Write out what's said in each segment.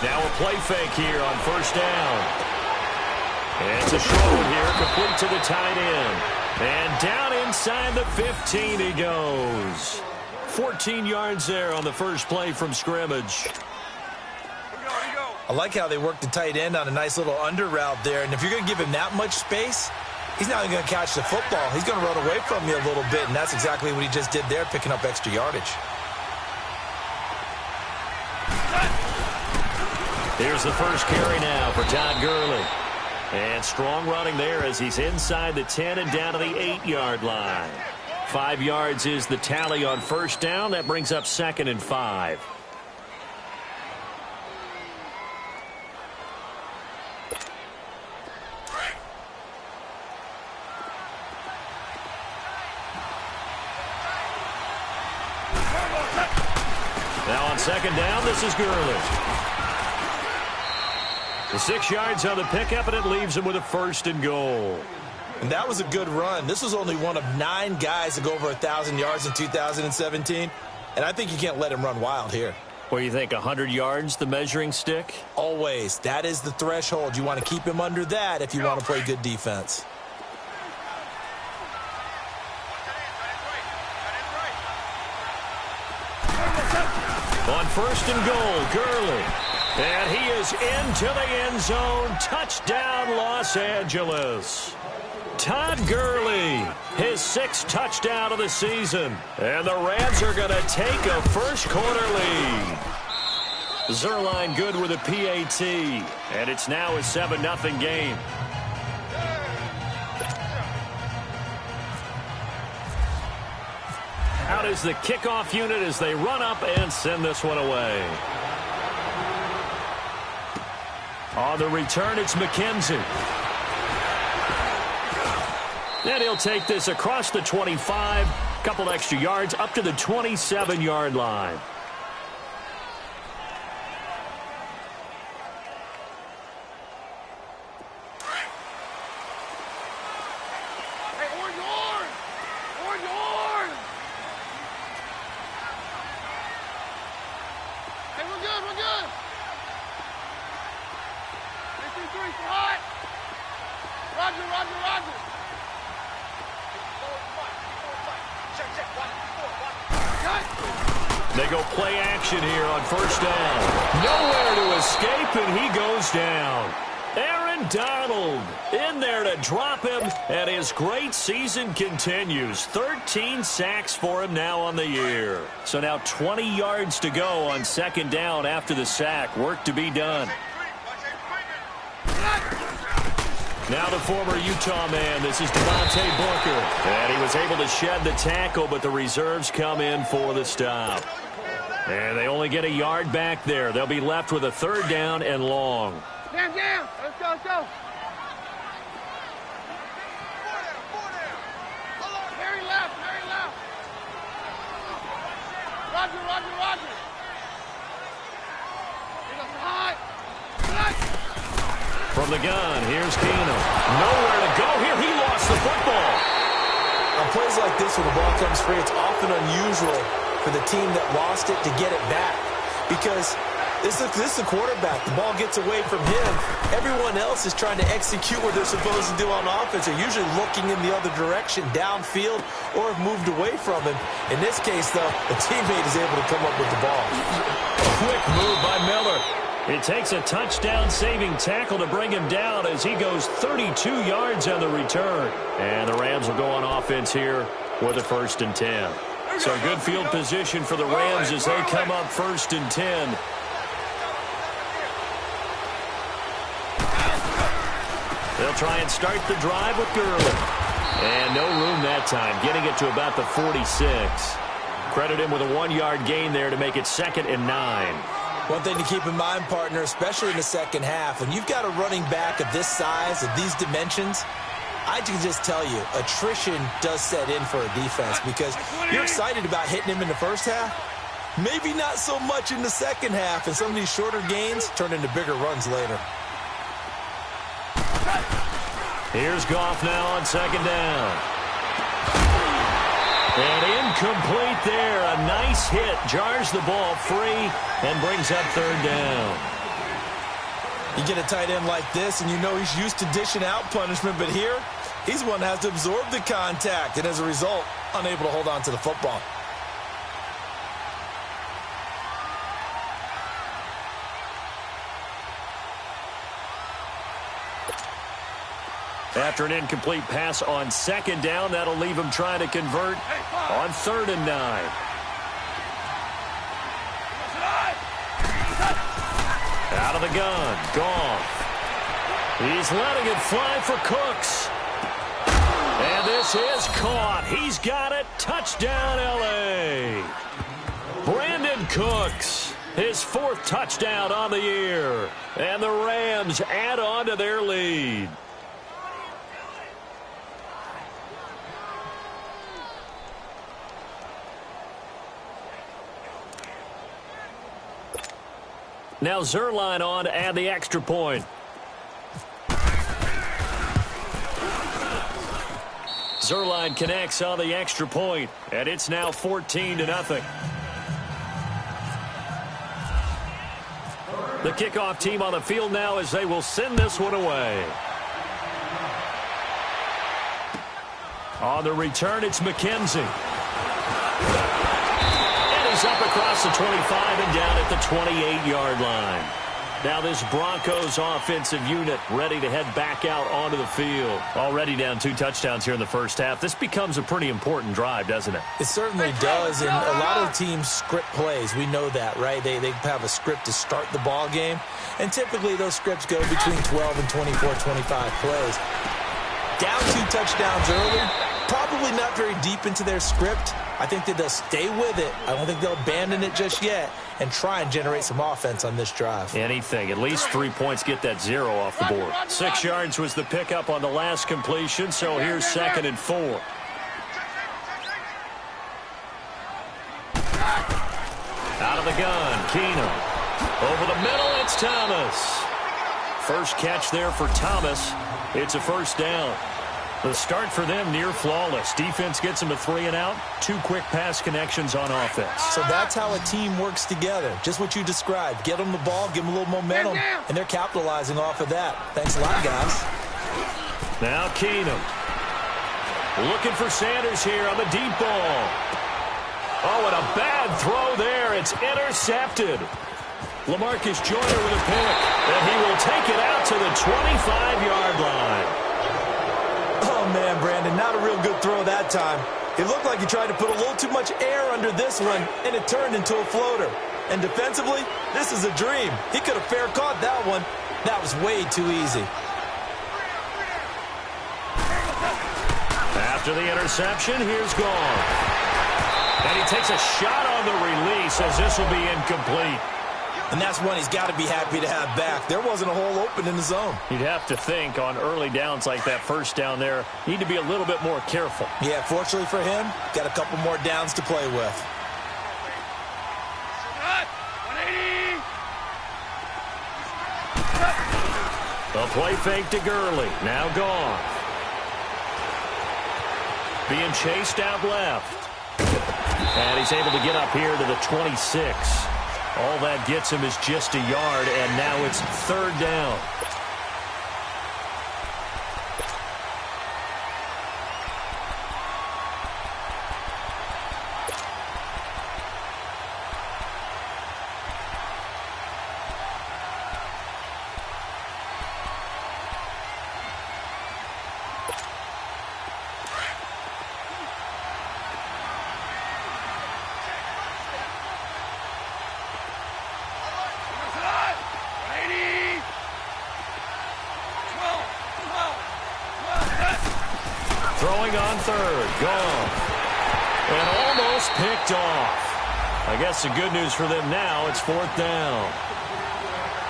Now a play fake here on first down. And it's a short one here, complete to the tight end. And down inside the 15 he goes. 14 yards there on the first play from scrimmage. I like how they work the tight end on a nice little under route there. And if you're going to give him that much space, he's not even going to catch the football. He's going to run away from you a little bit, and that's exactly what he just did there, picking up extra yardage. Here's the first carry now for Todd Gurley. And strong running there as he's inside the 10 and down to the 8-yard line. 5 yards is the tally on first down. That brings up 2nd and 5. Now on 2nd down, this is Gurley. The 6 yards on the pickup, and it leaves him with a 1st and goal. And that was a good run. This was only one of 9 guys to go over 1,000 yards in 2017. And I think you can't let him run wild here. What do you think, 100 yards, the measuring stick? Always. That is the threshold. You want to keep him under that if you want to play good defense. On 1st and goal, Gurley. And he is into the end zone. Touchdown, Los Angeles. Todd Gurley, his 6th touchdown of the season. And the Rams are going to take a first-quarter lead. Zerline good with a PAT. And it's now a 7-0 game. Out is the kickoff unit as they run up and send this one away. On the return, it's McKenzie. And he'll take this across the 25, couple extra yards, up to the 27-yard line. They go play action here on first down. Nowhere to escape, and he goes down. Aaron Donald in there to drop him, and his great season continues. 13 sacks for him now on the year. So now 20 yards to go on 2nd down after the sack. Work to be done. Now the former Utah man, this is Devontae Booker. And he was able to shed the tackle, but the reserves come in for the stop. And they only get a yard back there. They'll be left with a 3rd down and long. Down. Let's go. Very left. Roger. From the gun, here's Keenum. Nowhere to go here. He lost the football. On plays like this, when the ball comes free, it's often unusual for the team that lost it to get it back. Because this is a quarterback. The ball gets away from him. Everyone else is trying to execute what they're supposed to do on offense. They're usually looking in the other direction, downfield, or have moved away from him. In this case, though, the teammate is able to come up with the ball. Quick move by Miller. It takes a touchdown-saving tackle to bring him down as he goes 32 yards on the return. And the Rams will go on offense here with a 1st and 10. So good field position for the Rams as they come up 1st and 10. They'll try and start the drive with Gurley. And no room that time, getting it to about the 46. Credit him with a 1-yard gain there to make it 2nd and 9. One thing to keep in mind, partner, especially in the second half, when you've got a running back of this size, of these dimensions, I can just tell you, attrition does set in for a defense because you're excited about hitting him in the first half. Maybe not so much in the second half, and some of these shorter gains turn into bigger runs later. Here's Goff now on 2nd down. And incomplete there. A nice hit. Jars the ball free and brings up third down. You get a tight end like this, and you know he's used to dishing out punishment, but here, he's one that has to absorb the contact, and as a result, unable to hold on to the football. After an incomplete pass on second down, that'll leave him trying to convert on 3rd and 9. Out of the gun, Goff. He's letting it fly for Cooks. And this is caught. He's got it. Touchdown, L.A. Brandon Cooks, his 4th touchdown on the year. And the Rams add on to their lead. Now Zerline on to add the extra point. Zerline connects on the extra point, and it's now 14-0. The kickoff team on the field now as they will send this one away. On the return, it's McKenzie. He's up across the 25 and down at the 28-yard line. Now this Broncos offensive unit ready to head back out onto the field. Already down 2 touchdowns here in the first half. This becomes a pretty important drive, doesn't it? It certainly does, and a lot of teams script plays. We know that, right? They have a script to start the ball game, and typically those scripts go between 12 and 24, 25 plays. Down 2 touchdowns early, probably not very deep into their script. I think that they'll stay with it. I don't think they'll abandon it just yet and try and generate some offense on this drive. Anything. At least 3 points, get that 0 off the board. 6 yards was the pickup on the last completion, so here's 2nd and 4. Out of the gun, Keenum. Over the middle, it's Thomas. First catch there for Thomas. It's a first down. The start for them near flawless. Defense gets them a 3 and out. 2 quick pass connections on offense. So that's how a team works together. Just what you described. Get them the ball, give them a little momentum, and they're capitalizing off of that. Thanks a lot, guys. Now Keenum. Looking for Sanders here on the deep ball. Oh, and a bad throw there. It's intercepted. LaMarcus Joyner with a pick, and he will take it out to the 25-yard line. Oh, man, Brandon, not a real good throw that time. It looked like he tried to put a little too much air under this one, and it turned into a floater. And defensively, this is a dream. He could have fair caught that one. That was way too easy. After the interception, here's Goff. And he takes a shot on the release as this will be incomplete. And that's one he's got to be happy to have back. There wasn't a hole open in the zone. You'd have to think on early downs like that first down there, need to be a little bit more careful. Yeah, fortunately for him, got a couple more downs to play with. A play fake to Gurley. Now Goff. Being chased out left. And he's able to get up here to the 26. All that gets him is just a yard, and now it's third down. Throwing on third, gone. And almost picked off. I guess the good news for them now, it's fourth down.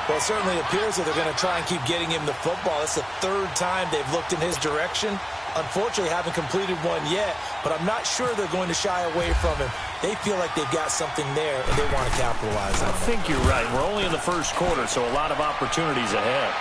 Well, it certainly appears that they're going to try and keep getting him the football. It's the third time they've looked in his direction. Unfortunately, haven't completed one yet, but I'm not sure they're going to shy away from him. They feel like they've got something there, and they want to capitalize on it. I think you're right. We're only in the first quarter, so a lot of opportunities ahead.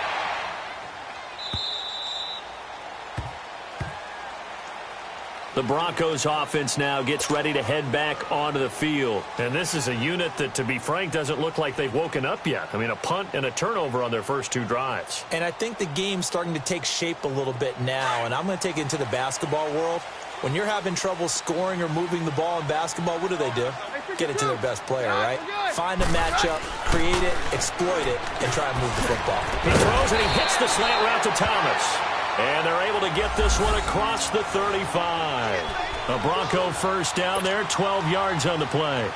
The Broncos offense now gets ready to head back onto the field. And this is a unit that, to be frank, doesn't look like they've woken up yet. I mean, a punt and a turnover on their first 2 drives. And I think the game's starting to take shape a little bit now. And I'm going to take it into the basketball world. When you're having trouble scoring or moving the ball in basketball, what do? Get it to their best player, right? Find a matchup, create it, exploit it, and try and move the football. He throws and he hits the slant route to Thomas. And they're able to get this one across the 35. A Bronco first down there, 12 yards on the play.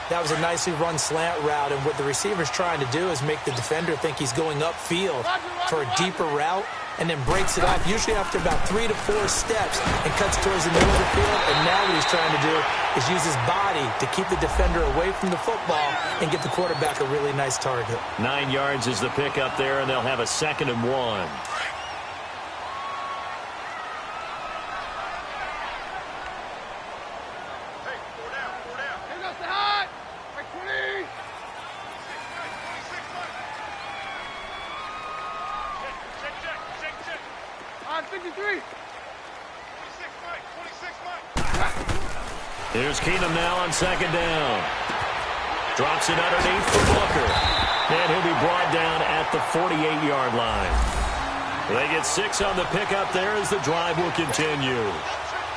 That was a nicely run slant route, and what the receiver's trying to do is make the defender think he's going upfield for a deeper route, and then breaks it off, usually after about 3 to 4 steps, and cuts towards the middle of the field. And now what he's trying to do is use his body to keep the defender away from the football and get the quarterback a really nice target. 9 yards is the pickup there, and they'll have a 2nd and 1. Here's Keenum now on 2nd down. Drops it underneath for Booker. And he'll be brought down at the 48-yard line. They get 6 on the pickup there as the drive will continue.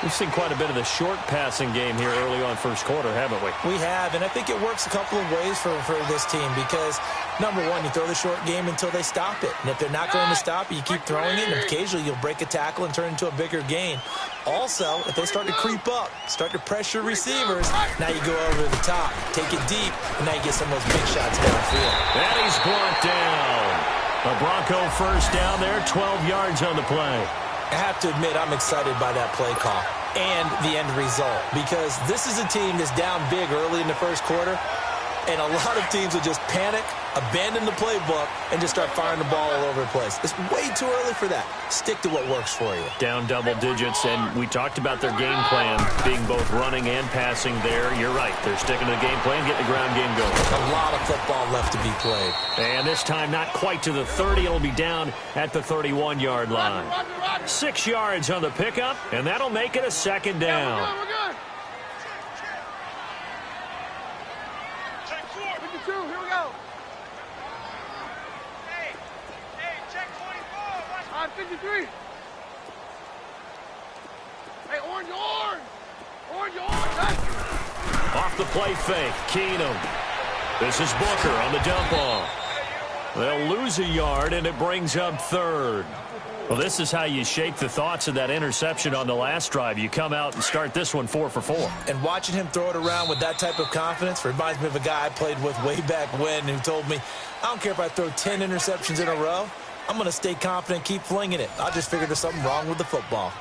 We've seen quite a bit of the short passing game here early on first quarter, haven't we? We have, and I think it works a couple of ways for this team because, number one, you throw the short game until they stop it. And if they're not going to stop it, you keep throwing it, and occasionally you'll break a tackle and turn it into a bigger gain. Also, if they start to creep up, start to pressure receivers, now you go over the top, take it deep, and now you get some of those big shots downfield. And he's brought down. A Bronco first down there, 12 yards on the play. I have to admit, I'm excited by that play call and the end result because this is a team that's down big early in the first quarter, and a lot of teams will just panic, abandon the playbook, and just start firing the ball all over the place. It's way too early for that. Stick to what works for you. Down double digits, and we talked about their game plan being both running and passing there. You're right. They're sticking to the game plan, getting the ground game going. A lot of football left to be played. And this time not quite to the 30. It'll be down at the 31-yard line. 6 yards on the pickup, and that'll make it a 2nd down. We're good. Check 4. 52. Here we go. Hey, check 24. 53. Hey, orange. Off the play fake, Keenum. This is Booker on the dump off. They'll lose a yard, and it brings up 3rd. Well, this is how you shake the thoughts of that interception on the last drive. You come out and start this one 4 for 4. And watching him throw it around with that type of confidence reminds me of a guy I played with way back when who told me, I don't care if I throw 10 interceptions in a row. I'm going to stay confident, keep flinging it. I just figured there's something wrong with the football.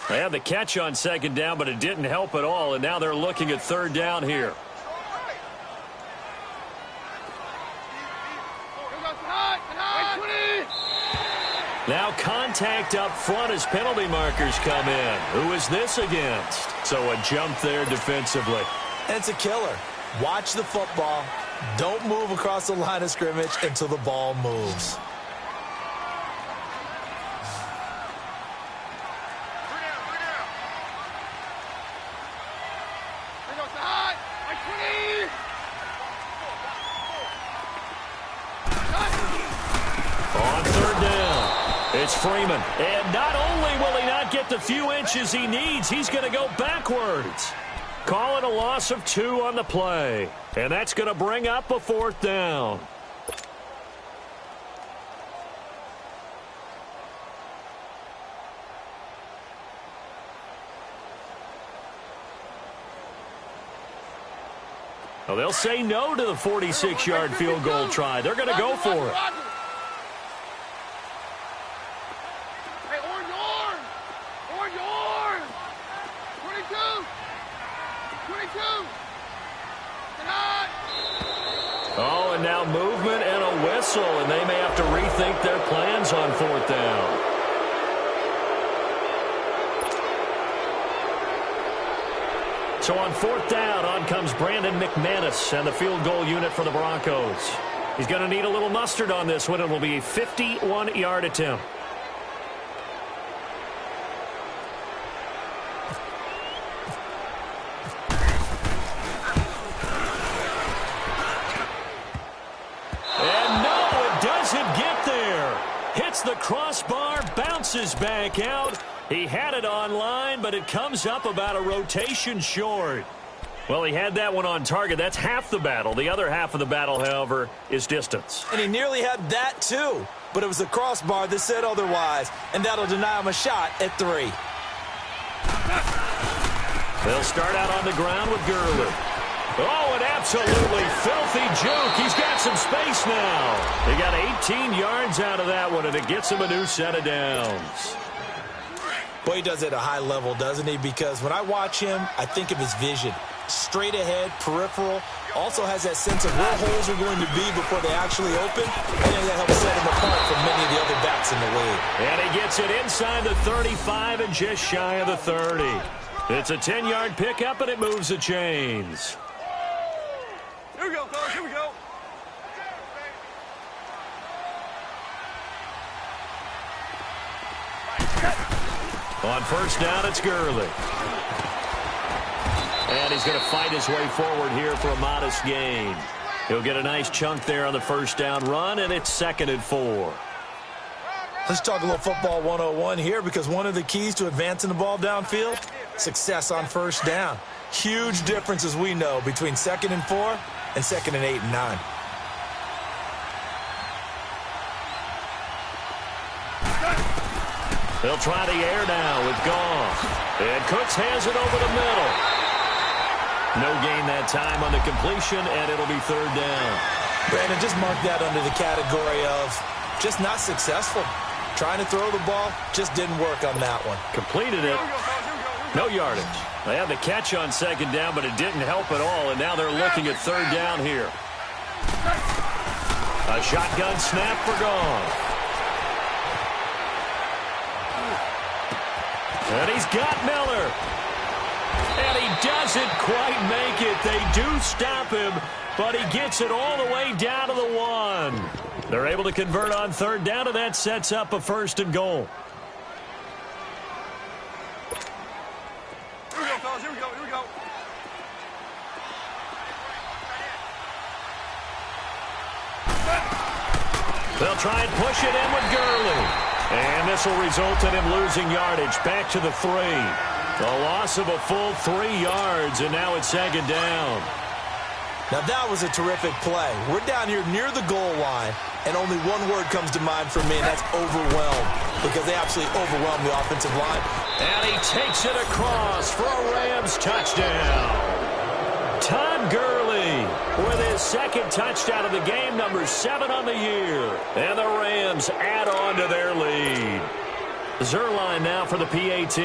They had the catch on 2nd down, but it didn't help at all, and now they're looking at 3rd down here. Now contact up front as penalty markers come in. Who is this against? So a jump there defensively. And it's a killer. Watch the football. Don't move across the line of scrimmage until the ball moves. On 3rd down, it's Freeman. And not only will he not get the few inches he needs, he's going to go backwards. Call it a loss of 2 on the play. And that's going to bring up a 4th down. Well, they'll say no to the 46-yard field goal try. They're going to go for it. Hey, orange. 22. 22. Oh, and now movement and a whistle, and they may have to rethink their plans on 4th down. So on 4th down, on comes Brandon McManus and the field goal unit for the Broncos. He's going to need a little mustard on this one. It will be a 51-yard attempt. And no, it doesn't get there. Hits the crossbar, bounces back out. He had it on line, but it comes up about a rotation short. Well, he had that one on target. That's half the battle. The other half of the battle, however, is distance. And he nearly had that, too. But it was the crossbar that said otherwise, and that'll deny him a shot at 3. They'll start out on the ground with Gurley. Oh, an absolutely filthy juke. He's got some space now. They got 18 yards out of that one, and it gets him a new set of downs. Boy, he does it at a high level, doesn't he? Because when I watch him, I think of his vision. Straight ahead, peripheral, also has that sense of where holes are going to be before they actually open. I think that helps set him apart from many of the other backs in the league. And he gets it inside the 35 and just shy of the 30. It's a 10-yard pickup, and it moves the chains. Here we go, fellas. Here we go. On first down, it's Gurley. And he's going to fight his way forward here for a modest gain. He'll get a nice chunk there on the first down run, and it's 2nd and 4. Let's talk a little football 101 here, because one of the keys to advancing the ball downfield, success on first down. Huge difference, as we know, between 2nd and 4 and 2nd and 8 and 9. They'll try the air now with Goff. And Cooks has it over the middle. No gain that time on the completion, and it'll be 3rd down. Brandon, just mark that under the category of just not successful. Trying to throw the ball, just didn't work on that one. Completed it. No yardage. They had the catch on 2nd down, but it didn't help at all, and now they're looking at 3rd down here. A shotgun snap for Goff. And he's got Miller. And he doesn't quite make it. They do stop him, but he gets it all the way down to the 1. They're able to convert on 3rd down, and that sets up a 1st and goal. Here we go, fellas. Here we go. Here we go. They'll try and push it in with Gurley. And this will result in him losing yardage back to the 3. A loss of a full 3 yards, and now it's 2nd down. Now that was a terrific play. We're down here near the goal line, and only one word comes to mind for me, and that's overwhelmed, because they absolutely overwhelmed the offensive line. And he takes it across for a Rams touchdown. Todd Gurley with his 2nd touchdown of the game, number 7 on the year. And the Rams add on to their lead. Zerline now for the PAT.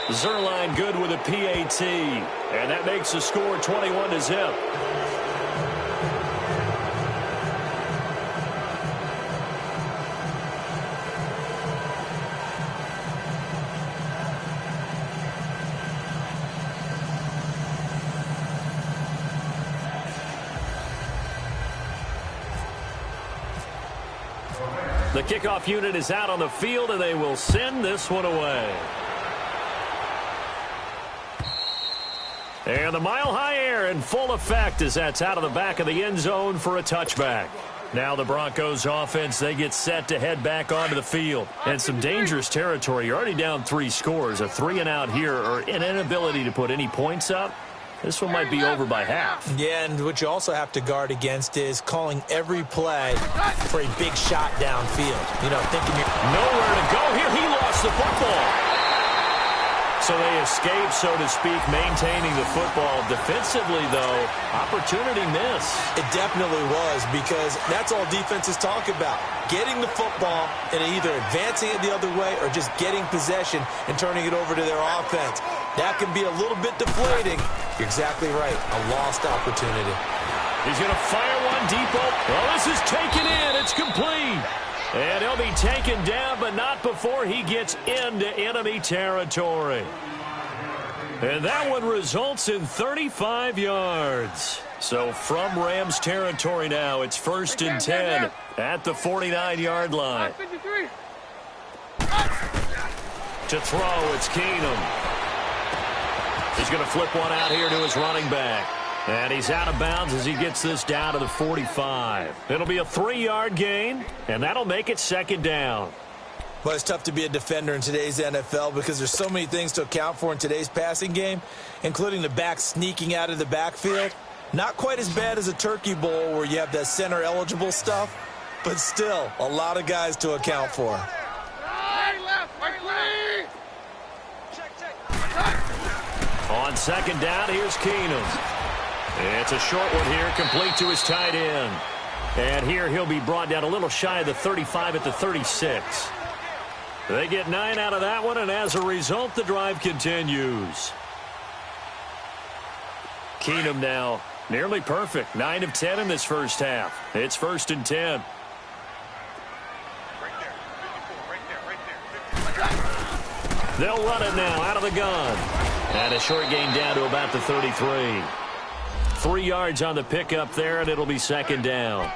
Zerline good with a PAT, and that makes the score 21-0. The kickoff unit is out on the field, and they will send this one away. And the mile-high air in full effect as that's out of the back of the end zone for a touchback. Now the Broncos offense, they get set to head back onto the field. And some dangerous territory. You're already down 3 scores. A 3-and-out here, or an inability to put any points up. This one might be over by half. Yeah, and what you also have to guard against is calling every play for a big shot downfield. You know, thinking you're nowhere to go here. He lost the football. So they escape, so to speak, maintaining the football. Defensively, though, opportunity miss. It definitely was, because that's all defenses talk about. Getting the football and either advancing it the other way or just getting possession and turning it over to their offense. That can be a little bit deflating. You're exactly right. A lost opportunity. He's going to fire one deep. Well, this is taken in. It's complete. And he'll be taken down, but not before he gets into enemy territory. And that one results in 35 yards. So from Rams territory now, it's 1st and 10 at the 49-yard line. To throw, it's Keenum. He's going to flip one out here to his running back. And he's out of bounds as he gets this down to the 45. It'll be a 3-yard gain, and that'll make it 2nd down. Well, it's tough to be a defender in today's NFL because there's so many things to account for in today's passing game, including the back sneaking out of the backfield. Not quite as bad as a turkey bowl where you have that center-eligible stuff, but still a lot of guys to account for. On 2nd down, here's Keenum. It's a short one here, complete to his tight end. And here he'll be brought down a little shy of the 35 at the 36. They get 9 out of that one, and as a result, the drive continues. Keenum now nearly perfect. 9 of 10 in this first half. It's 1st and 10. They'll run it now out of the gun. And a short gain down to about the 33. 3 yards on the pickup there, and it'll be 2nd down.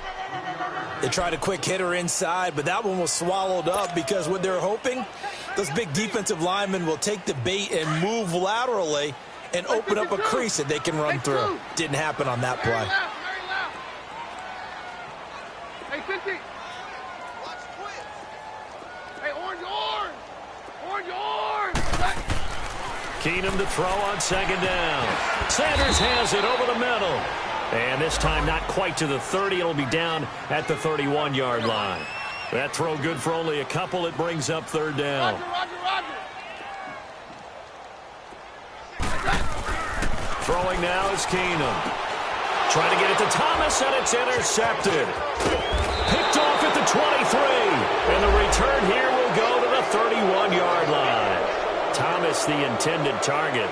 They tried a quick hitter inside, but that one was swallowed up because what they're hoping, those big defensive linemen will take the bait and move laterally and open up a crease that they can run through. Didn't happen on that play. Hey, 50. Hey, orange. Keenum to throw on 2nd down. Sanders has it over the middle. And this time not quite to the 30. It'll be down at the 31-yard line. That throw good for only a couple. It brings up 3rd down. Throwing now is Keenum. Trying to get it to Thomas, and it's intercepted. Picked off at the 23. And the return here will go to the 31-yard line. Thomas, the intended target.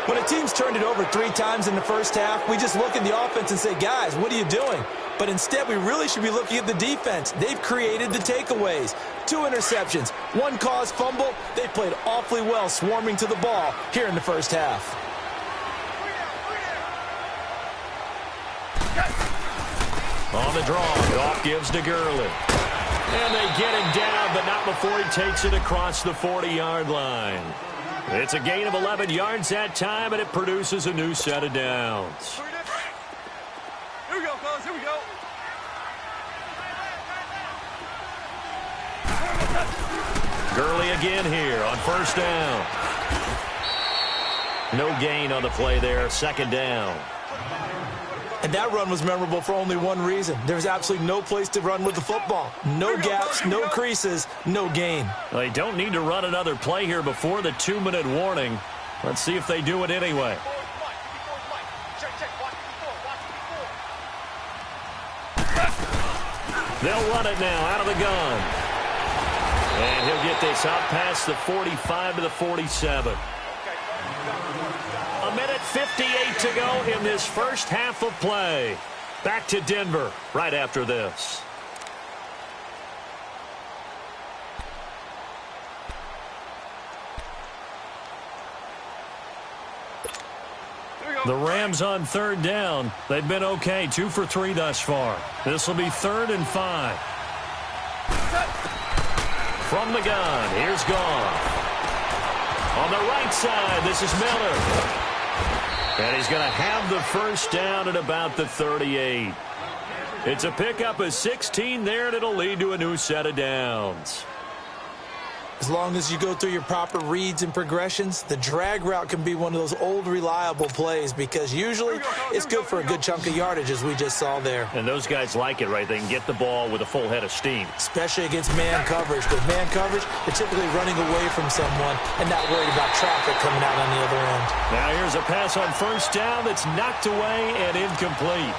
When a team's turned it over 3 times in the first half, we just look at the offense and say, guys, what are you doing? But instead, we really should be looking at the defense. They've created the takeaways. 2 interceptions, 1 caused fumble. They played awfully well swarming to the ball here in the first half. On the draw, Goff gives to Gurley. And they get him down, but not before he takes it across the 40-yard line. It's a gain of 11 yards that time, and it produces a new set of downs. Here we go, fellas. Here we go. Gurley again here on 1st down. No gain on the play there. 2nd down. And that run was memorable for only one reason. There's absolutely no place to run with the football. No gaps, no creases, no gain. They don't need to run another play here before the 2-minute warning. Let's see if they do it anyway. They'll run it now out of the gun. And he'll get this out past the 45 to the 47. A minute 58 to go in this first half of play. Back to Denver right after this. The Rams on 3rd down. They've been okay, 2 for 3 thus far. This will be 3rd and 5. From the gun, here's Goff. On the right side, this is Miller. And he's going to have the first down at about the 38. It's a pickup of 16 there, and it'll lead to a new set of downs. As long as you go through your proper reads and progressions, the drag route can be one of those old reliable plays because usually it's good for a good chunk of yardage, as we just saw there. And those guys like it, right? They can get the ball with a full head of steam. Especially against man coverage. With man coverage, they're typically running away from someone and not worried about traffic coming out on the other end. Now here's a pass on 1st down that's knocked away and incomplete.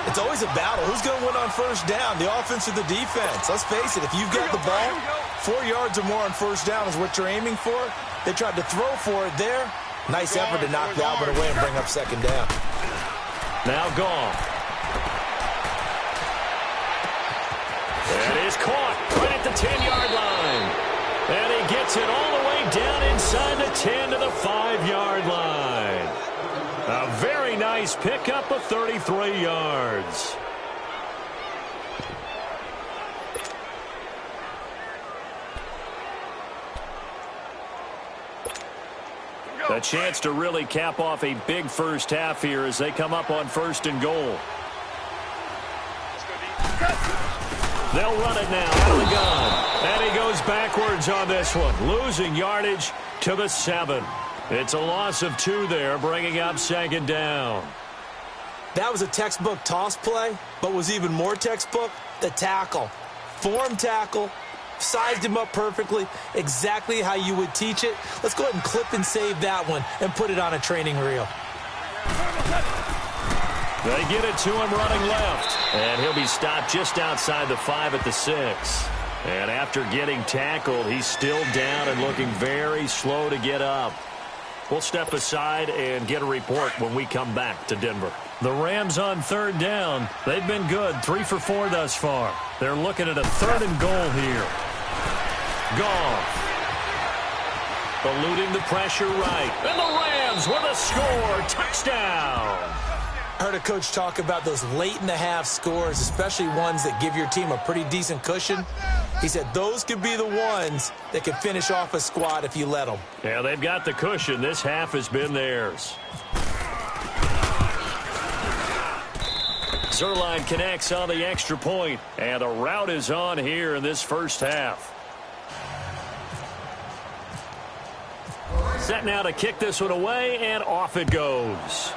It's always a battle. Who's going to win on 1st down, the offense or the defense? Let's face it, if you've got the ball, 4 yards or more on 1st down is what you're aiming for. They tried to throw for it there. Nice effort to knock that one away and bring up 2nd down. Now Goff. is caught right at the 10-yard line. And he gets it all the way down inside the 10 to the 5-yard line. A very nice pickup of 33 yards. A chance to really cap off a big first half here as they come up on 1st and goal. They'll run it now out of the gun. And he goes backwards on this one, losing yardage to the 7. It's a loss of 2 there, bringing up 2nd down. That was a textbook toss play, but was even more textbook, the tackle. Form tackle, sized him up perfectly, exactly how you would teach it. Let's go ahead and clip and save that one and put it on a training reel. They get it to him running left. And he'll be stopped just outside the 5 at the 6. And after getting tackled, he's still down and looking very slow to get up. We'll step aside and get a report when we come back to Denver. The Rams on 3rd down. They've been good, 3 for 4 thus far. They're looking at a 3rd and goal here. Goff. Eluding the pressure right. And the Rams with a score. Touchdown. I heard a coach talk about those late-in-the-half scores, especially ones that give your team a pretty decent cushion. He said those could be the ones that could finish off a squad if you let them. Yeah, they've got the cushion. This half has been theirs. Zerline connects on the extra point, and the route is on here in this first half. Set now to kick this one away, and off it goes.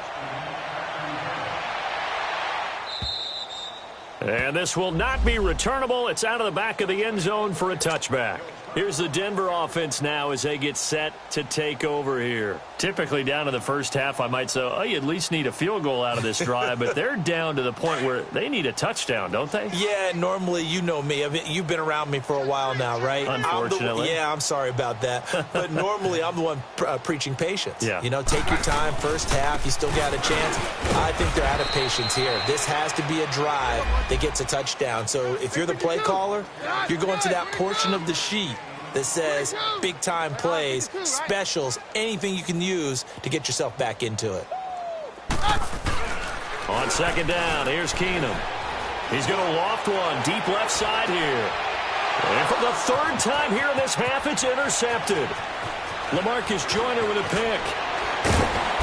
And this will not be returnable. It's out of the back of the end zone for a touchback. Here's the Denver offense now as they get set to take over here. Typically down to the first half, I might say, oh, you at least need a field goal out of this drive, but they're down to the point where they need a touchdown, don't they? Yeah, normally, you know me. You've been around me for a while now, right? Unfortunately. I'm sorry about that. But normally, I'm the one preaching patience. Yeah. You know, take your time, first half, you still got a chance. I think they're out of patience here. This has to be a drive that gets a touchdown. So if you're the play caller, you're going to that portion of the sheet that says big-time plays, specials, anything you can use to get yourself back into it. On 2nd down, here's Keenum. He's going to loft one deep left side here. And for the 3rd time here in this half, it's intercepted. LaMarcus Joyner with a pick.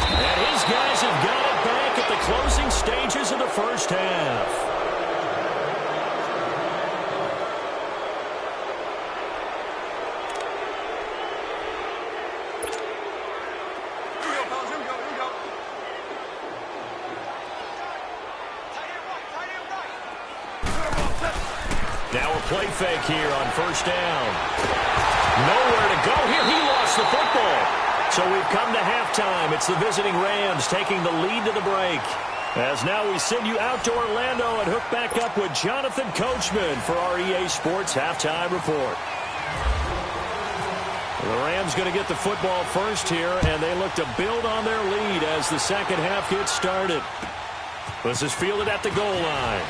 And his guys have got it back at the closing stages of the first half. Now a play fake here on 1st down. Nowhere to go here. He lost the football. So we've come to halftime. It's the visiting Rams taking the lead to the break. As now we send you out to Orlando and hook back up with Jonathan Coachman for our EA Sports Halftime Report. The Rams going to get the football first here, and they look to build on their lead as the second half gets started. This is fielded at the goal line.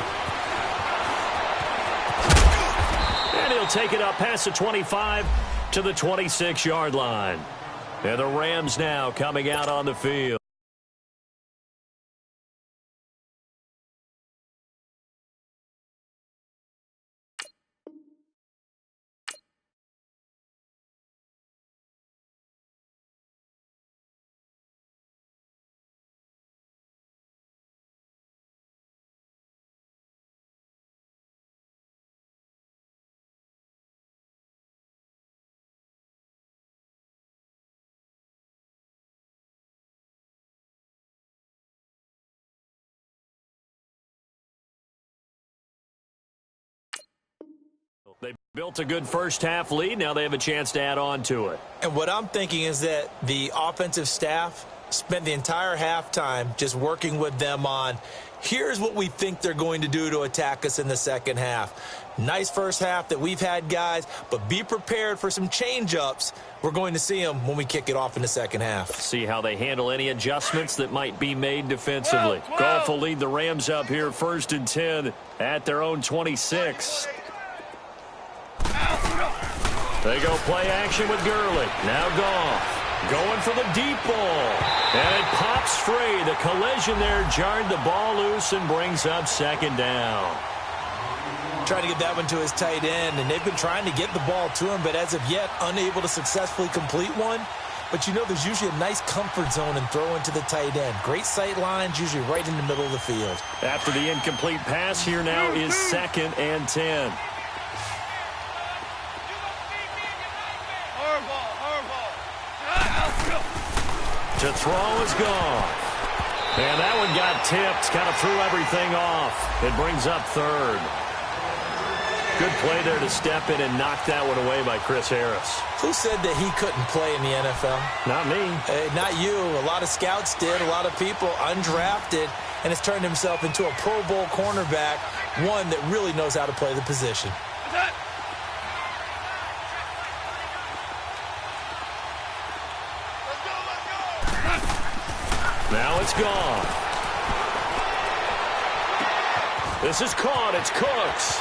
And he'll take it up past the 25 to the 26-yard line. And the Rams now coming out on the field. They built a good first half lead. Now they have a chance to add on to it. And what I'm thinking is that the offensive staff spent the entire halftime just working with them on, here's what we think they're going to do to attack us in the second half. Nice first half that we've had, guys, but be prepared for some change-ups. We're going to see them when we kick it off in the second half. See how they handle any adjustments that might be made defensively. Goff will lead the Rams up here 1st and 10 at their own 26. They go play action with Gurley. Now Goff. Going for the deep ball. And it pops free. The collision there jarred the ball loose and brings up second down. Trying to get that one to his tight end, and they've been trying to get the ball to him, but as of yet, unable to successfully complete one. But you know there's usually a nice comfort zone and throw into the tight end. Great sight lines, usually right in the middle of the field. After the incomplete pass, here now is 2nd and 10. To throw is gone. And that one got tipped. Kind of threw everything off. It brings up 3rd. Good play there to step in and knock that one away by Chris Harris. Who said that he couldn't play in the NFL? Not me. Hey, not you. A lot of scouts did. A lot of people undrafted. And has turned himself into a Pro Bowl cornerback. One that really knows how to play the position. Now it's gone. This is caught. It's Cooks.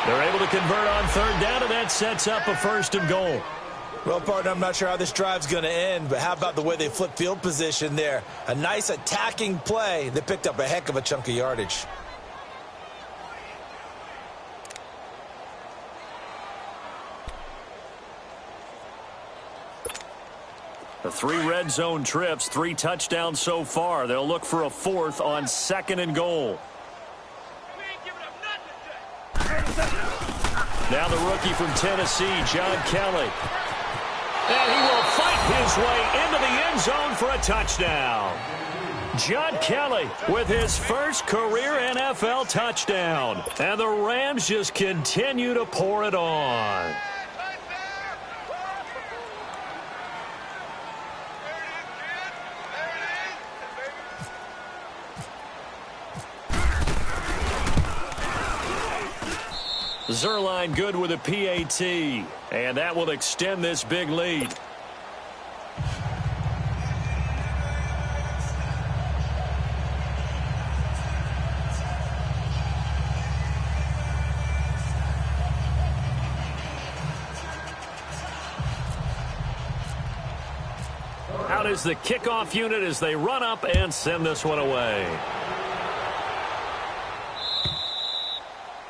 They're able to convert on 3rd down, and that sets up a 1st and goal. Well, partner, I'm not sure how this drive's going to end, but how about the way they flip field position there? A nice attacking play that picked up a heck of a chunk of yardage. The 3 red zone trips, 3 touchdowns so far. They'll look for a 4th on 2nd and goal. Now the rookie from Tennessee, John Kelly. And he will fight his way into the end zone for a touchdown. John Kelly with his first career NFL touchdown. And the Rams just continue to pour it on. Zerline good with a PAT, and that will extend this big lead. Out is the kickoff unit as they run up and send this one away.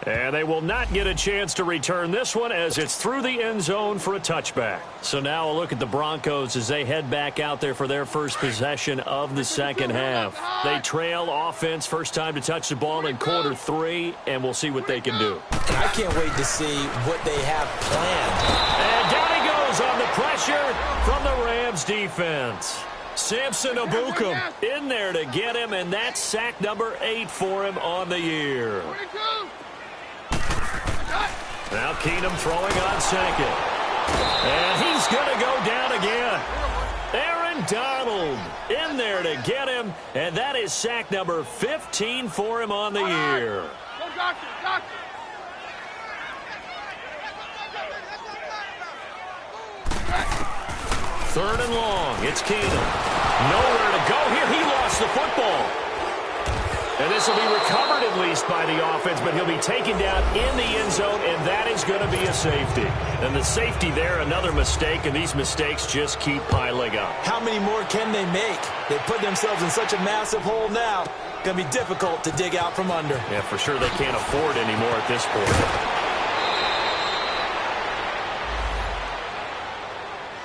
And they will not get a chance to return this one as it's through the end zone for a touchback. So now a look at the Broncos as they head back out there for their first possession of the second half. They trail offense, first time to touch the ball in quarter 3, and we'll see what they can do. And I can't wait to see what they have planned. And down he goes on the pressure from the Rams defense. Samson Abukum in there to get him, and that's sack number 8 for him on the year. Now Keenum throwing on 2nd. And he's going to go down again. Aaron Donald in there to get him. And that is sack number 15 for him on the year. Third and long. It's Keenum. Nowhere to go here. He lost the football. And this will be recovered at least by the offense, but he'll be taken down in the end zone, and that is going to be a safety. And the safety there, another mistake, and these mistakes just keep piling up. How many more can they make? They put themselves in such a massive hole now. Going to be difficult to dig out from under. Yeah, for sure they can't afford anymore at this point.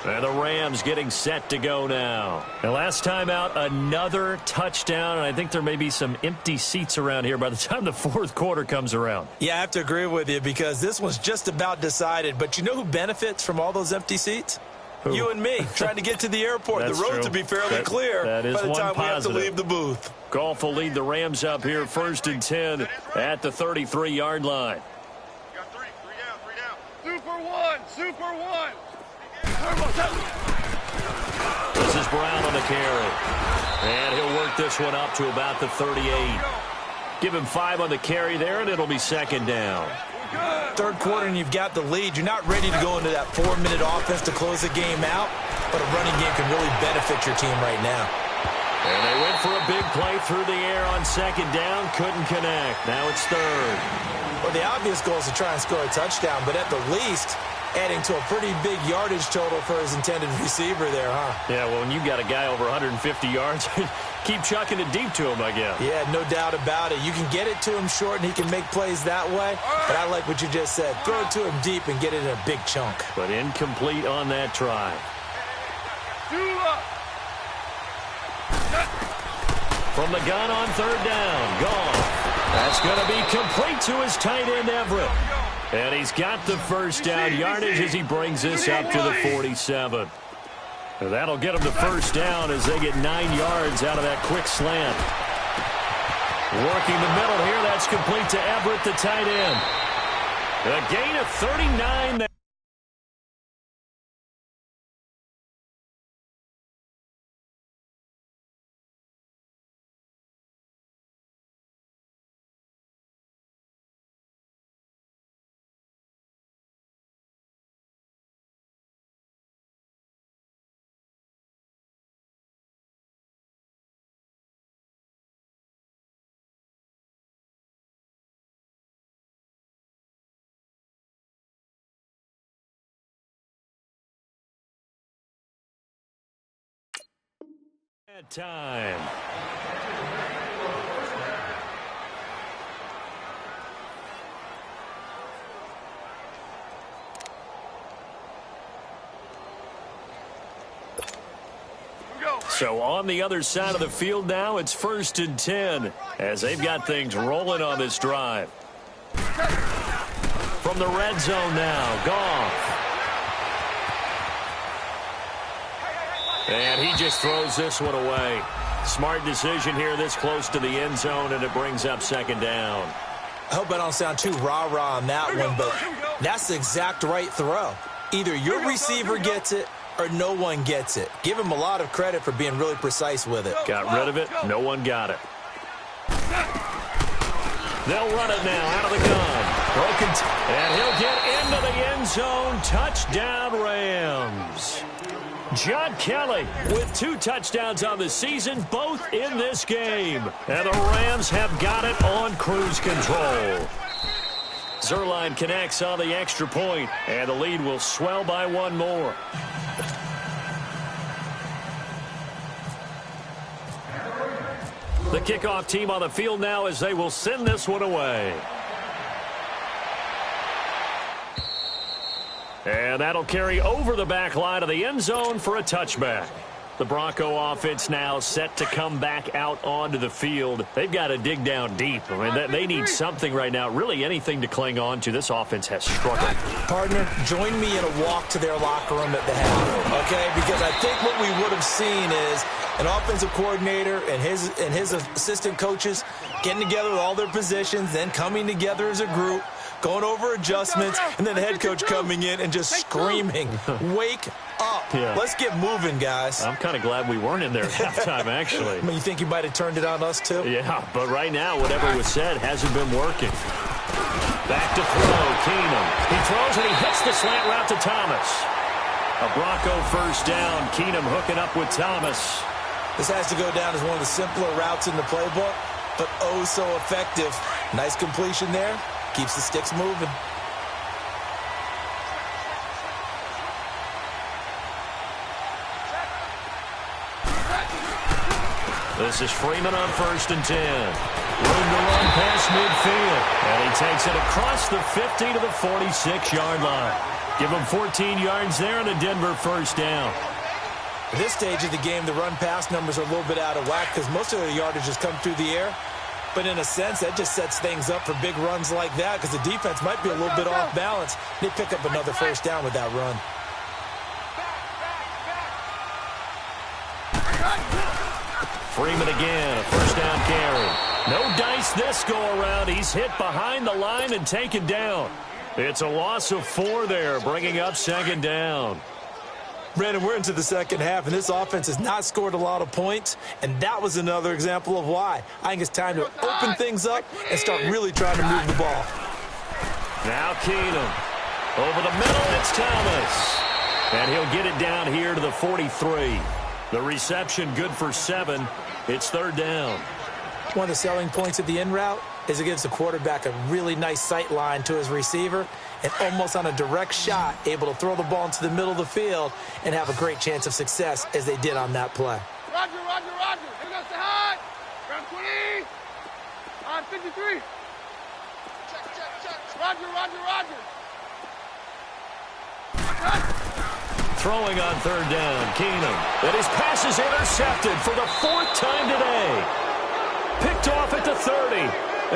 And the Rams getting set to go now. And last time out, another touchdown. And I think there may be some empty seats around here by the time the 4th quarter comes around. Yeah, I have to agree with you because this one's just about decided. But you know who benefits from all those empty seats? Who? You and me, trying to get to the airport. The roads will be fairly clear by the time we have to leave the booth. Goff will lead the Rams up here 1st and 10 at the 33-yard line. You got 3 down. Super one. This is Brown on the carry. And he'll work this one up to about the 38. Give him 5 on the carry there, and it'll be 2nd down. 3rd quarter, and you've got the lead. You're not ready to go into that 4-minute offense to close the game out, but a running game can really benefit your team right now. And they went for a big play through the air on second down. Couldn't connect. Now it's third. Well, the obvious goal is to try and score a touchdown, but at the least, adding to a pretty big yardage total for his intended receiver there, huh? Yeah, well, when you've got a guy over 150 yards, keep chucking it deep to him, I guess. Yeah, no doubt about it. You can get it to him short, and he can make plays that way. But I like what you just said. Throw it to him deep and get it in a big chunk. But incomplete on that try. From the gun on third down, gone. That's going to be complete to his tight end, Everett. And he's got the first down yardage as he brings this up to the 47. And that'll get him the first down as they get 9 yards out of that quick slant. Working the middle here, that's complete to Everett, the tight end. A gain of 39 there. Time. So on the other side of the field now, it's 1st and 10 as they've got things rolling on this drive. From the red zone now, Goff. And he just throws this one away. Smart decision here this close to the end zone, and it brings up second down. I hope I don't sound too rah-rah on that one, but that's the exact right throw. Either your receiver gets it or no one gets it. Give him a lot of credit for being really precise with it. Got rid of it. No one got it. They'll run it now out of the gun. And he'll get into the end zone. Touchdown, Rams. John Kelly with 2 touchdowns on the season, both in this game. And the Rams have got it on cruise control. Zerline connects on the extra point, and the lead will swell by 1 more. The kickoff team on the field now as they will send this one away. And that'll carry over the back line of the end zone for a touchback. The Bronco offense now set to come back out onto the field. They've got to dig down deep. I mean, they need something right now, really anything to cling on to. This offense has struggled. Partner, join me in a walk to their locker room at the half, okay? Because I think what we would have seen is an offensive coordinator and his assistant coaches getting together with all their positions, then coming together as a group, going over adjustments, and then the head coach coming in and just screaming, wake up. Yeah. Let's get moving, guys. I'm kind of glad we weren't in there at halftime, actually. I mean, you think you might have turned it on us, too? Yeah, but right now, whatever was said hasn't been working. Back to throw, Keenum. He throws and he hits the slant route to Thomas. A Bronco first down. Keenum hooking up with Thomas. This has to go down as one of the simpler routes in the playbook, but oh so effective. Nice completion there. Keeps the sticks moving. This is Freeman on 1st and 10. Room to run past midfield. And he takes it across the 50 to the 46-yard line. Give him 14 yards there and a Denver first down. At this stage of the game, the run-pass numbers are a little bit out of whack because most of the yardage has come through the air. But in a sense, that just sets things up for big runs like that because the defense might be a little bit off balance. They pick up another first down with that run. Freeman again, a first down carry. No dice this go-around. He's hit behind the line and taken down. It's a loss of 4 there, bringing up second down. Brandon, we're into the second half, and this offense has not scored a lot of points, and that was another example of why. I think it's time to open things up and start really trying to move the ball. Now Keenum. Over the middle, it's Thomas. And he'll get it down here to the 43. The reception good for 7. It's third down. One of the selling points of the in route is it gives the quarterback a really nice sight line to his receiver and almost on a direct shot able to throw the ball into the middle of the field and have a great chance of success as they did on that play. Roger, roger, roger. Here goes the high. Ground 20. On 53. Check. Roger, roger, roger. Throwing on third down, Keenum. And his pass is intercepted for the 4th time today. Picked off at the 30,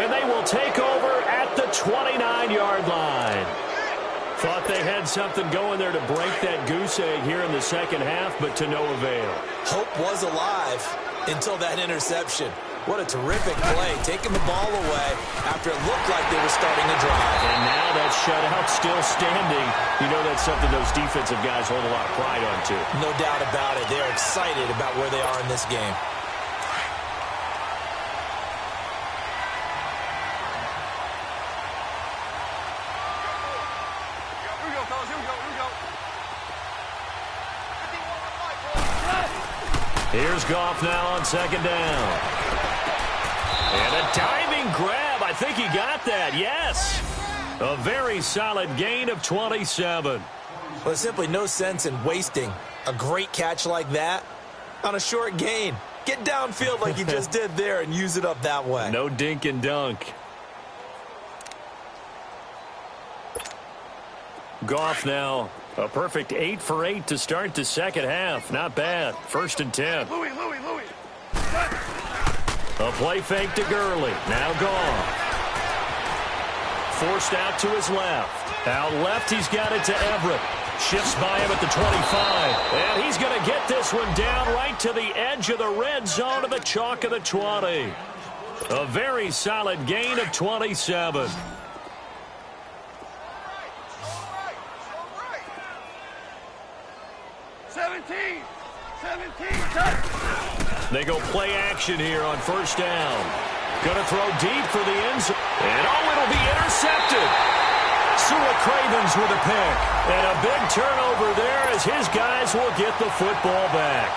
and they will take over at the 29-yard line. Thought they had something going there to break that goose egg here in the second half, but to no avail. Hope was alive until that interception. What a terrific play, taking the ball away after it looked like they were starting to drive. And now that shutout still standing. You know that's something those defensive guys hold a lot of pride on, too. No doubt about it. They're excited about where they are in this game. Here's Goff now on second down. And a diving grab. I think he got that. Yes. A very solid gain of 27. Well, there's simply no sense in wasting a great catch like that on a short gain. Get downfield like you just did there and use it up that way. No dink and dunk. Goff now. A perfect 8 for 8 to start the second half. Not bad. 1st and 10. Louis. A play fake to Gurley. Now Goff. Forced out to his left. Out left, he's got it to Everett. Shifts by him at the 25. And he's going to get this one down right to the edge of the red zone of the chalk of the 20. A very solid gain of 27. They go play action here on first down. Going to throw deep for the end zone. And it'll be intercepted. Sua Cravens with a pick. And a big turnover there as his guys will get the football back.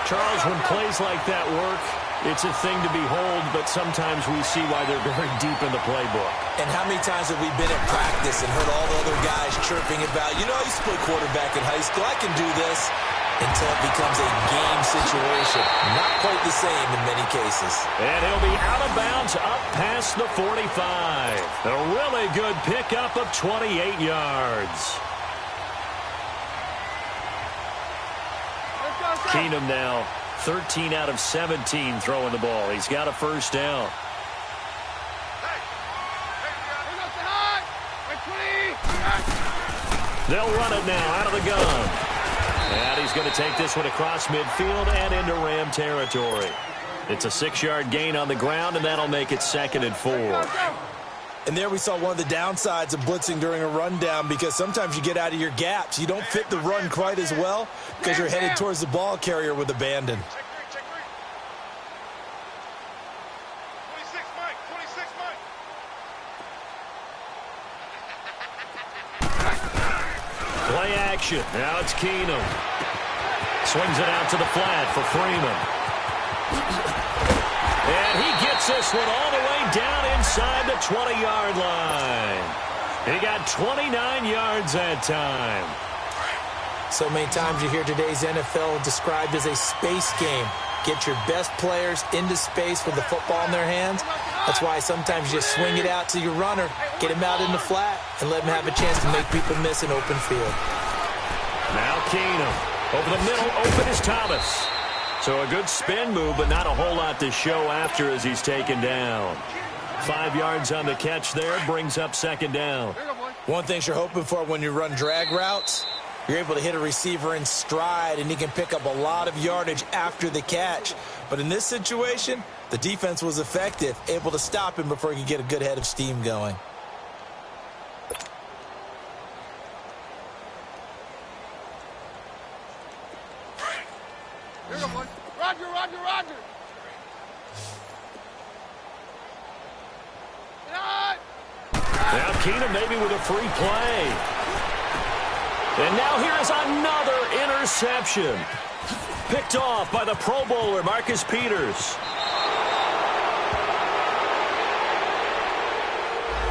Charles, when plays like that work, it's a thing to behold, but sometimes we see why they're very deep in the playbook. And how many times have we been at practice and heard all the other guys chirping about, I used to play quarterback in high school, I can do this, until it becomes a game situation. Not quite the same in many cases. And he'll be out of bounds up past the 45. A really good pickup of 28 yards. Keenum now 13 out of 17 throwing the ball. He's got a first down. They'll run it now out of the gun. And he's going to take this one across midfield and into Ram territory. It's a 6-yard gain on the ground, and that'll make it 2nd and 4. And there we saw one of the downsides of blitzing during a rundown, because sometimes you get out of your gaps. You don't fit the run quite as well because you're headed towards the ball carrier with abandon. Play action. Now it's Keenum. Swings it out to the flat for Freeman. And he gets this one all the way down inside the 20-yard line. He got 29 yards that time. So many times you hear today's NFL described as a space game. Get your best players into space with the football in their hands. That's why sometimes you just swing it out to your runner, get him out in the flat, and let him have a chance to make people miss an open field. Now Keenum. Over the middle, open is Thomas. So a good spin move, but not a whole lot to show after as he's taken down. 5 yards on the catch there, brings up 2nd down. One thing you're hoping for when you run drag routes, you're able to hit a receiver in stride, and he can pick up a lot of yardage after the catch. But in this situation, the defense was effective, able to stop him before he could get a good head of steam going. Here we go, boys. Roger, roger, roger. Now Keenum maybe with a free play. And now here is another interception. Picked off by the Pro Bowler, Marcus Peters.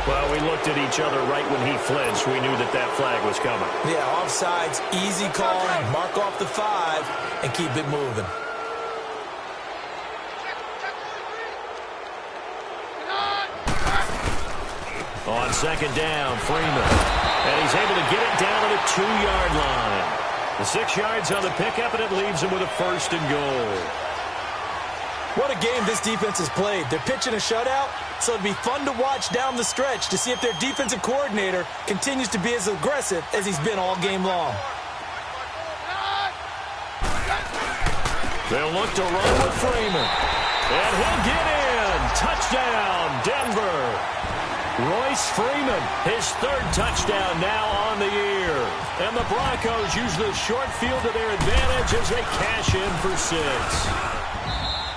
Well, we looked at each other right when he flinched. We knew that that flag was coming. Yeah, offsides, easy call. Mark off the 5 and keep it moving. On second down, Freeman. And he's able to get it down to the 2-yard line. The 6 yards on the pickup, and it leaves him with a 1st and goal. What a game this defense has played. They're pitching a shutout, so it'd be fun to watch down the stretch to see if their defensive coordinator continues to be as aggressive as he's been all game long. They'll look to run with Freeman. And he'll get in. Touchdown, Denver. Royce Freeman, his 3rd touchdown now on the year. And the Broncos use the short field to their advantage as they cash in for 6.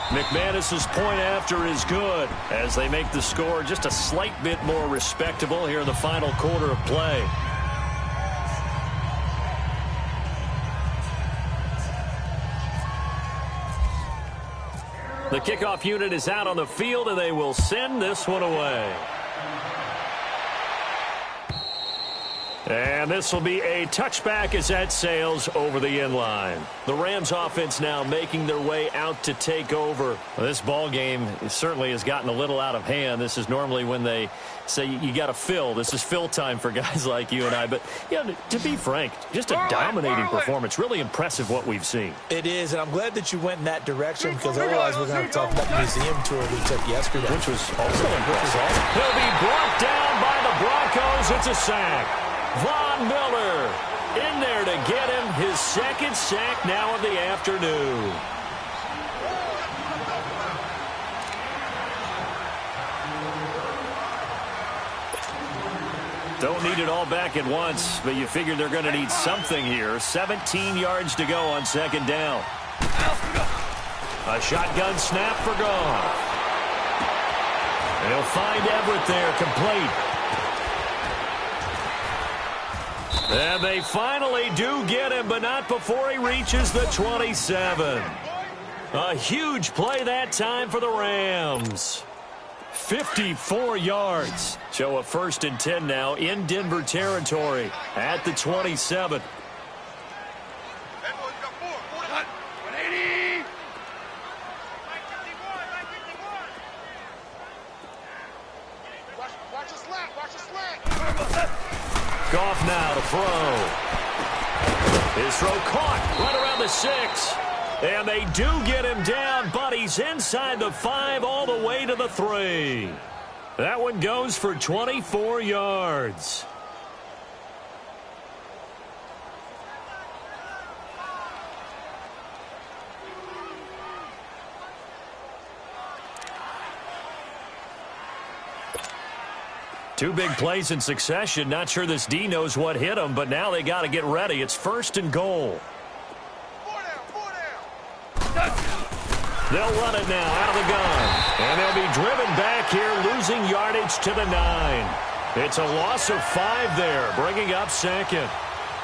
McManus's point after is good as they make the score just a slight bit more respectable here in the final quarter of play. The kickoff unit is out on the field, and they will send this one away. And this will be a touchback as that sails over the end line. The Rams offense now making their way out to take over. This ball game certainly has gotten a little out of hand. This is normally when they say you got to fill. This is fill time for guys like you and I. But, you know, to be frank, just a dominating performance. Really impressive what we've seen. It is, and I'm glad that you went in that direction because otherwise we're going to talk about the museum tour we took yesterday. Which was also impressive. He'll be brought down by the Broncos. It's a sack. Von Miller in there to get him his 2nd sack now of the afternoon. Don't need it all back at once, but you figure they're going to need something here. 17 yards to go on 2nd down. A shotgun snap for Goff. And he'll find Everett there, complete. And they finally do get him, but not before he reaches the 27. A huge play that time for the Rams. 54 yards. So a 1st and 10 now in Denver territory at the 27. Goff now to throw. His throw caught right around the 6. And they do get him down, but he's inside the 5 all the way to the 3. That one goes for 24 yards. Two big plays in succession. Not sure this D knows what hit him, but now they got to get ready. It's 1st and goal. They'll run it now out of the gun. And they'll be driven back here, losing yardage to the 9. It's a loss of 5 there, bringing up 2nd.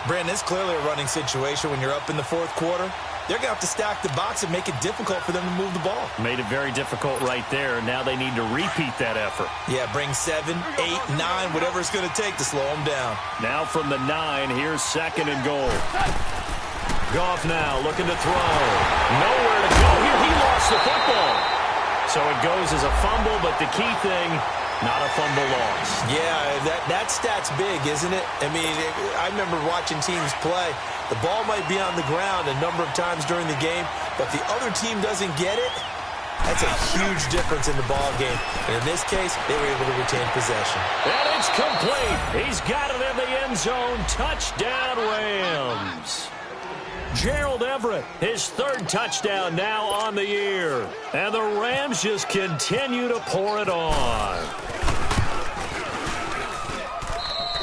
Brandon, it's clearly a running situation when you're up in the 4th quarter. They're going to have to stack the box and make it difficult for them to move the ball. Made it very difficult right there. Now they need to repeat that effort. Yeah, bring 7, 8, 9, whatever it's going to take to slow them down. Now from the 9, here's 2nd and goal. Goff now looking to throw. Nowhere to go here. He lost the football. So it goes as a fumble, but the key thing, not a fumble loss. Yeah, that stat's big, isn't it? I mean, I remember watching teams play. The ball might be on the ground a number of times during the game, but if the other team doesn't get it, that's a huge difference in the ball game. And in this case, they were able to retain possession. And it's complete. He's got it in the end zone. Touchdown, Rams. Gerald Everett, his 3rd touchdown now on the year. And the Rams just continue to pour it on.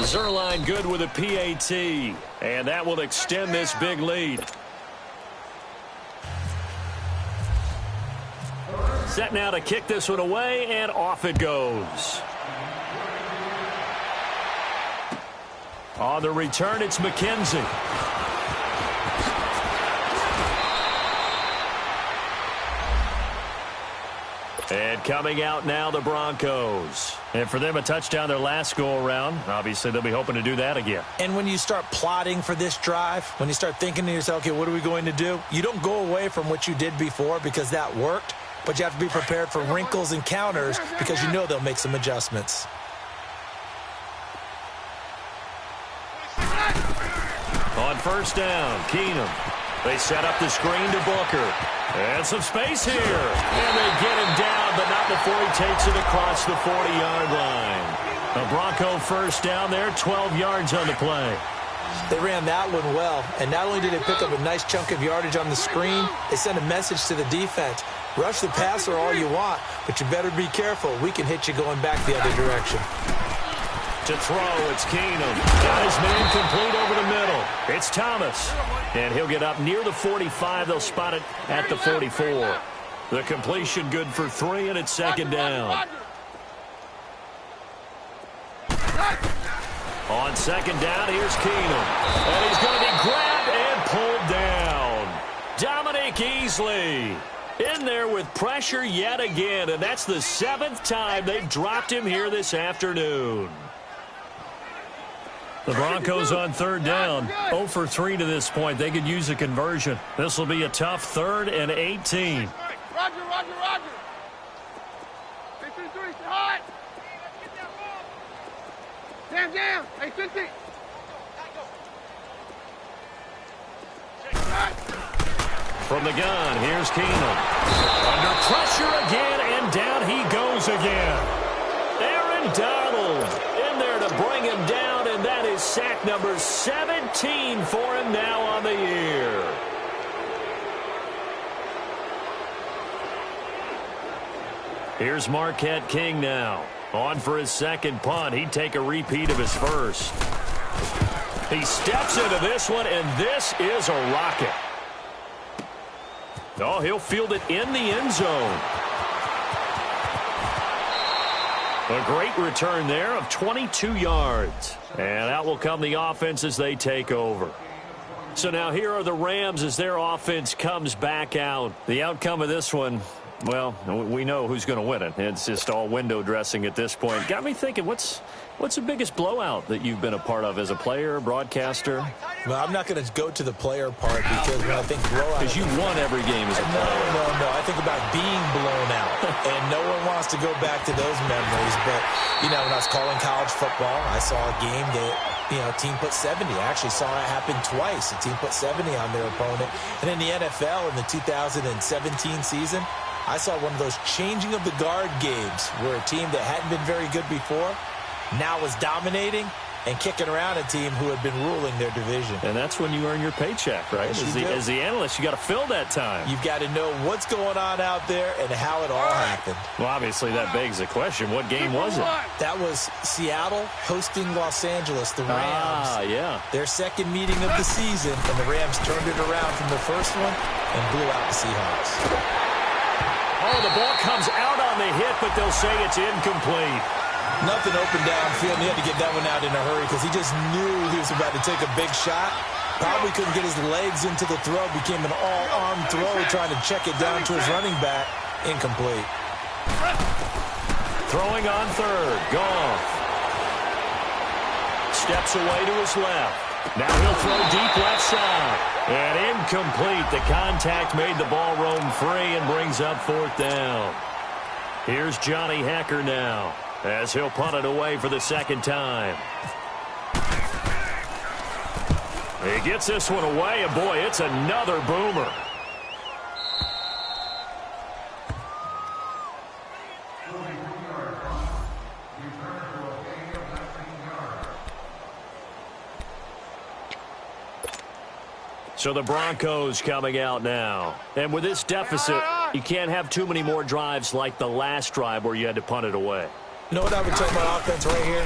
Zerline good with a PAT, and that will extend this big lead. Set now to kick this one away, and off it goes. On the return, it's McKenzie. And coming out now, the Broncos. And for them, a touchdown their last go-around. Obviously, they'll be hoping to do that again. And when you start plotting for this drive, when you start thinking to yourself, okay, what are we going to do? You don't go away from what you did before because that worked, but you have to be prepared for wrinkles and counters because you know they'll make some adjustments. On first down, Keenum. They set up the screen to Booker. And some space here. And they get him down, but not before he takes it across the 40-yard line. A Bronco first down there, 12 yards on the play. They ran that one well, and not only did they pick up a nice chunk of yardage on the screen, they sent a message to the defense. Rush the passer all you want, but you better be careful. We can hit you going back the other direction. To throw, it's Keenum. Got his man complete over the middle. It's Thomas. And he'll get up near the 45. They'll spot it at the 44. The completion good for 3, and it's second down. On second down, here's Keenum. And he's going to be grabbed and pulled down. Dominic Easley in there with pressure yet again. And that's the 7th time they've dropped him here this afternoon. The Broncos on third down, 0 for 3 to this point. They could use a conversion. This will be a tough 3rd and 18. Roger. Hey, 3-3, stay hot. Jam. Hey, 50. From the gun, here's Keenum. Under pressure again, and down he goes again. Aaron Donald in there to bring him down, and that is sack number 17 for him now on the year. Here's Marquette King now. On for his second punt. He'd take a repeat of his first. He steps into this one, and this is a rocket. Oh, he'll field it in the end zone. A great return there of 22 yards. And out will come the offense as they take over. So now here are the Rams as their offense comes back out. The outcome of this one, well, we know who's going to win it. It's just all window dressing at this point. Got me thinking, what's the biggest blowout that you've been a part of as a player, broadcaster? Well, I'm not going to go to the player part because when I think blowout... Because you won every game as a player. No. I think about being blown out. And no one wants to go back to those memories. But, when I was calling college football, I saw a game that, team put 70. I actually saw it happen twice. A team put 70 on their opponent. And in the NFL in the 2017 season, I saw one of those changing of the guard games where a team that hadn't been very good before now was dominating and kicking around a team who had been ruling their division. And that's when you earn your paycheck, right? As the analyst, you got to fill that time. You've got to know what's going on out there and how it all happened. Well, obviously, that begs the question, what game was it? That was Seattle hosting Los Angeles, the Rams. Yeah. Their second meeting of the season, and the Rams turned it around from the first one and blew out the Seahawks. Oh, the ball comes out on the hit, but they'll say it's incomplete. Nothing open downfield, and he had to get that one out in a hurry because he just knew he was about to take a big shot. Probably couldn't get his legs into the throw. Became an all-arm throw, trying to check it down to his running back. Incomplete. Throwing on third. Goff. Steps away to his left. Now he'll throw deep left side. And incomplete. The contact made the ball roam free and brings up fourth down. Here's Johnny Hecker now, as he'll punt it away for the second time. He gets this one away, and boy, it's another boomer. So the Broncos coming out now. And with this deficit, you can't have too many more drives like the last drive where you had to punt it away. You know what I would tell my offense right here?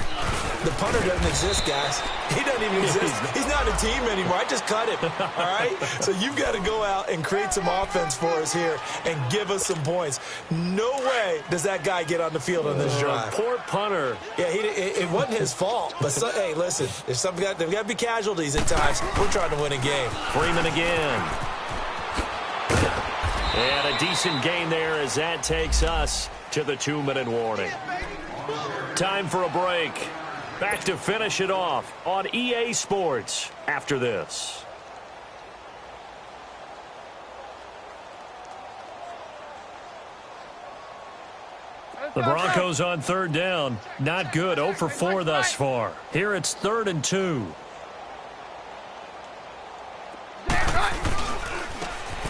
The punter doesn't exist, guys. He doesn't even exist. He's not a team anymore. I just cut him, all right? So you've got to go out and create some offense for us here and give us some points. No way does that guy get on the field on this drive. Poor punter. Yeah, it wasn't his fault. But, hey, listen, there's got to be casualties at times. We're trying to win a game. Freeman again. And a decent gain there as that takes us to the 2-minute warning. Time for a break. Back to finish it off on EA Sports after this. The Broncos on third down. Not good. 0 for 4 thus far. Here it's 3rd and 2.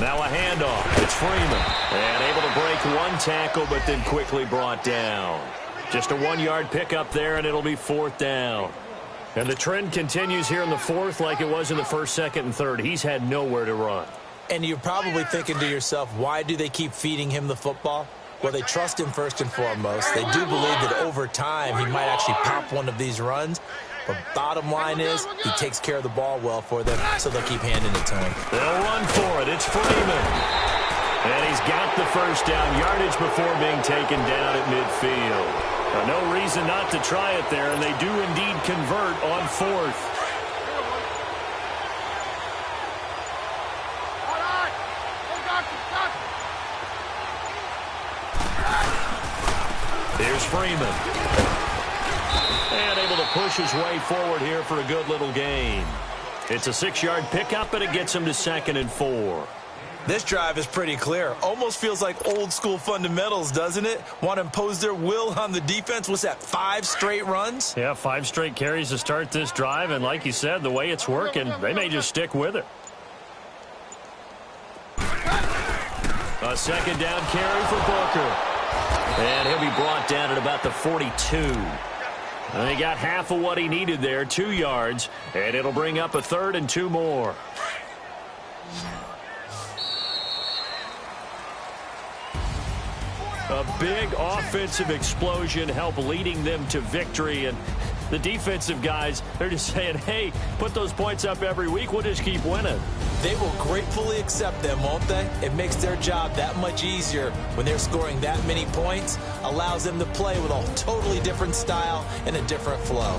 Now a handoff. It's Freeman. And able to break one tackle, but then quickly brought down. Just a 1-yard pickup there, and it'll be 4th down. And the trend continues here in the 4th like it was in the 1st, 2nd, and 3rd. He's had nowhere to run. And you're probably thinking to yourself, why do they keep feeding him the football? Well, they trust him first and foremost. They do believe that over time he might actually pop one of these runs. But bottom line is he takes care of the ball well for them, so they'll keep handing it to him. They'll run for it. It's Freeman. And he's got the first down, yardage before being taken down at midfield. No reason not to try it there, and they do indeed convert on 4th. Here's Freeman. And able to push his way forward here for a good little gain. It's a 6-yard pickup, and it gets him to 2nd and 4. This drive is pretty clear. Almost feels like old-school fundamentals, doesn't it? Want to impose their will on the defense. What's that, 5 straight runs? Yeah, 5 straight carries to start this drive, and like you said, the way it's working, they may just stick with it. A 2nd down carry for Booker. And he'll be brought down at about the 42. And he got half of what he needed there, 2 yards, and it'll bring up a 3rd and 2 more. A big offensive explosion helped leading them to victory, and the defensive guys, they're just saying, hey, put those points up every week, we'll just keep winning. They will gratefully accept them, won't they? It makes their job that much easier when they're scoring that many points, allows them to play with a totally different style and a different flow.